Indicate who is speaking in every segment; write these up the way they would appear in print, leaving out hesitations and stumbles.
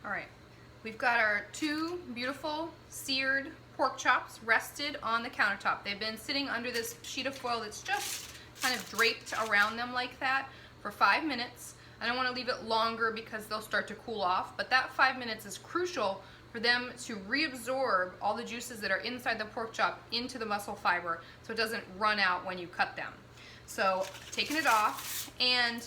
Speaker 1: All right, we've got our two beautiful seared pork chops rested on the countertop. They've been sitting under this sheet of foil that's just kind of draped around them like that for 5 minutes. I don't want to leave it longer because they'll start to cool off, but that 5 minutes is crucial for them to reabsorb all the juices that are inside the pork chop into the muscle fiber so it doesn't run out when you cut them. So taking it off, and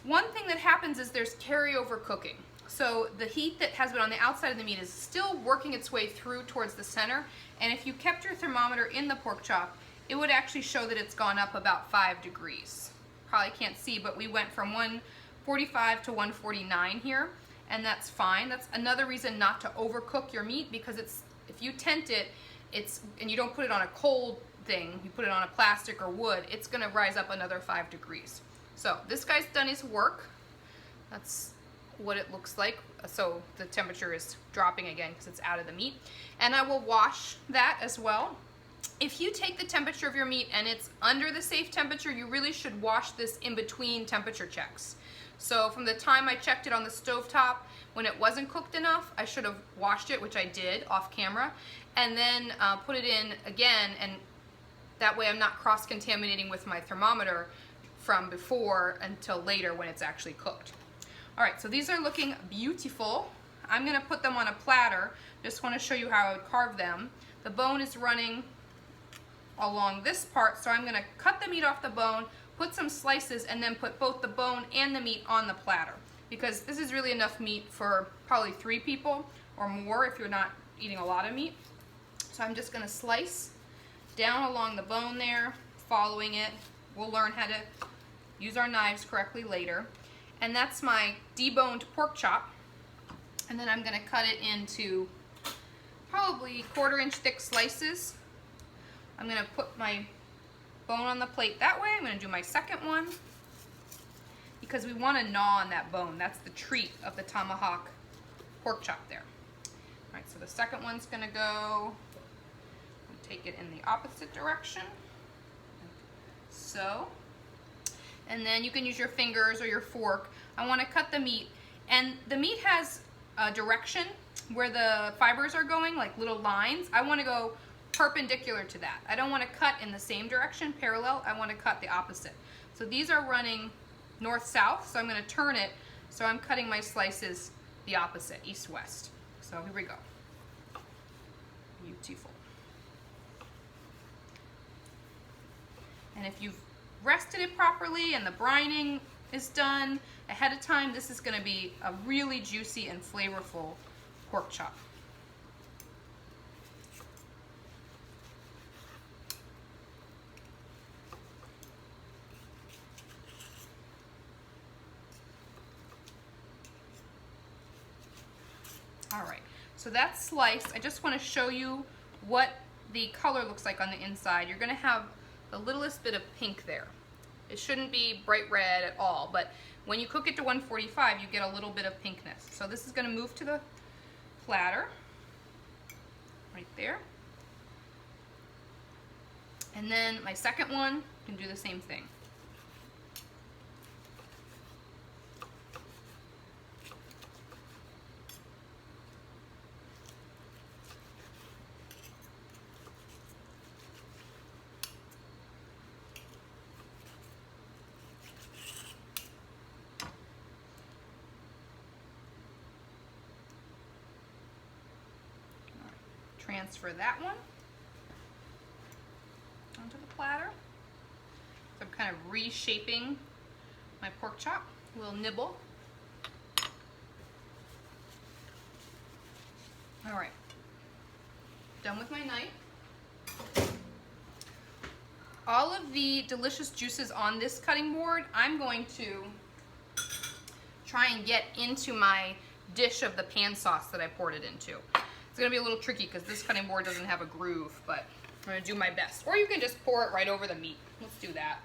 Speaker 1: one thing that happens is there's carryover cooking. So the heat that has been on the outside of the meat is still working its way through towards the center, and if you kept your thermometer in the pork chop, it would actually show that it's gone up about 5 degrees. Probably can't see, but we went from 145 to 149 here, and that's fine. That's another reason not to overcook your meat, because if you tent it, and you don't put it on a cold thing, you put it on a plastic or wood, it's gonna rise up another 5 degrees. So this guy's done his work. That's what it looks like. So the temperature is dropping again because it's out of the meat. And I will wash that as well. If you take the temperature of your meat and it's under the safe temperature, you really should wash this in between temperature checks. So from the time I checked it on the stovetop, when it wasn't cooked enough, I should have washed it, which I did off camera, and then put it in again, and that way I'm not cross-contaminating with my thermometer from before until later when it's actually cooked. All right, so these are looking beautiful. I'm gonna put them on a platter. Just wanna show you how I would carve them. The bone is running along this part, so I'm gonna cut the meat off the bone, put some slices, and then put both the bone and the meat on the platter, because this is really enough meat for probably 3 people or more if you're not eating a lot of meat. So I'm just gonna slice down along the bone there, following it. We'll learn how to use our knives correctly later. And that's my deboned pork chop. And then I'm gonna cut it into probably 1/4 inch thick slices. I'm gonna put my bone on the plate that way. I'm gonna do my second one because we wanna gnaw on that bone. That's the treat of the tomahawk pork chop there. All right, so the second one's gonna go, take it in the opposite direction, so. And then you can use your fingers or your fork. I want to cut the meat, and the meat has a direction where the fibers are going, like little lines. I want to go perpendicular to that. I don't want to cut in the same direction, parallel. I want to cut the opposite. So these are running north-south, so I'm going to turn it, so I'm cutting my slices the opposite, east-west. So here we go. Beautiful. And if you've rested it properly and the brining is done ahead of time, this is going to be a really juicy and flavorful pork chop. All right, so that's sliced. I just want to show you what the color looks like on the inside. You're going to have the littlest bit of pink there. It shouldn't be bright red at all, but when you cook it to 145, you get a little bit of pinkness. So this is going to move to the platter right there. And then my second one can do the same thing. Transfer that one onto the platter. So I'm kind of reshaping my pork chop, a little nibble. All right, done with my knife. All of the delicious juices on this cutting board, I'm going to try and get into my dish of the pan sauce that I poured it into. It's gonna be a little tricky because this cutting board doesn't have a groove, but I'm gonna do my best. Or you can just pour it right over the meat. Let's do that.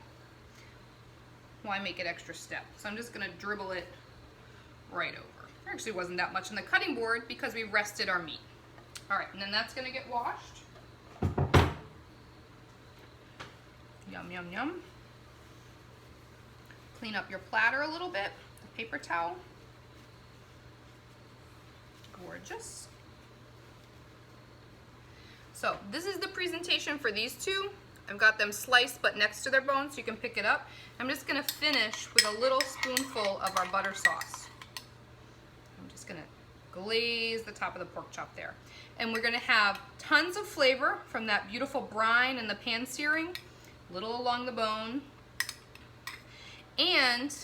Speaker 1: Why make it extra step? So I'm just gonna dribble it right over. There actually wasn't that much on the cutting board because we rested our meat. All right, and then that's gonna get washed. Yum, yum, yum. Clean up your platter a little bit, the paper towel. just. So this is the presentation for these two. I've got them sliced but next to their bone so you can pick it up. I'm just gonna finish with a little spoonful of our butter sauce. I'm just gonna glaze the top of the pork chop there. And we're gonna have tons of flavor from that beautiful brine and the pan searing, a little along the bone, and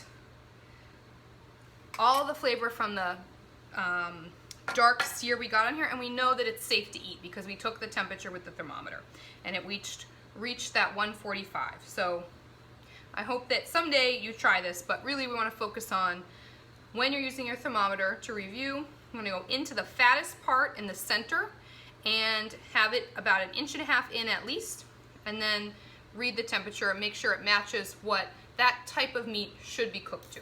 Speaker 1: all the flavor from the dark sear we got on here, and we know that it's safe to eat because we took the temperature with the thermometer and it reached that 145. So I hope that someday you try this, but really we want to focus on when you're using your thermometer to review. I'm going to go into the fattest part in the center and have it about 1.5 inches in at least, and then read the temperature and make sure it matches what that type of meat should be cooked to.